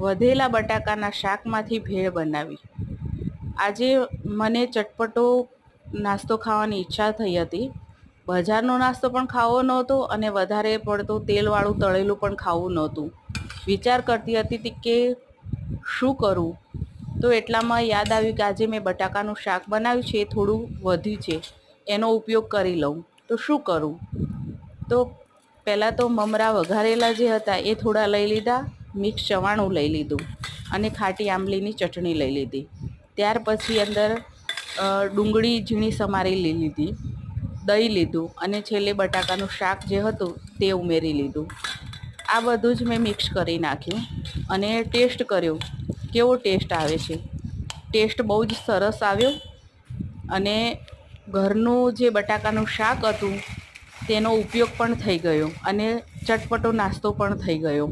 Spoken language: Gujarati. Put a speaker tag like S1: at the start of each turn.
S1: વધેલા બટાકાના શાકમાંથી ભેળ બનાવી। આજે મને ચટપટો નાસ્તો ખાવાની ઈચ્છા થઈ હતી। બજારનો નાસ્તો પણ ખાવો નહોતો અને વધારે પડતું તેલવાળું તળેલું પણ ખાવું નહોતું। વિચાર કરતી હતી કે શું કરું, તો એટલામાં યાદ આવ્યું કે આજે મેં બટાકાનું શાક બનાવ્યું છે, એ થોડું વધ્યું છે, એનો ઉપયોગ કરી લઉં। તો શું કરું? તો પહેલાં તો મમરા વઘારેલા જે હતા એ થોડા લઈ લીધા, મિક્સ ચવાણું લઈ લીધું અને ખાટી આંબલીની ચટણી લઈ લીધી। ત્યાર પછી અંદર ડુંગળી ઝીણી સમારી લઈ લીધી, દહીં લીધું અને છેલ્લે બટાકાનું શાક જે હતું તે ઉમેરી લીધું। આ બધું જ મેં મિક્સ કરી નાખ્યું અને ટેસ્ટ કર્યો, કેવો ટેસ્ટ આવે છે। ટેસ્ટ બહુ જ સરસ આવ્યો અને ઘરનું જે બટાકાનું શાક હતું તેનો ઉપયોગ પણ થઈ ગયો અને ચટપટો નાસ્તો પણ થઈ ગયો।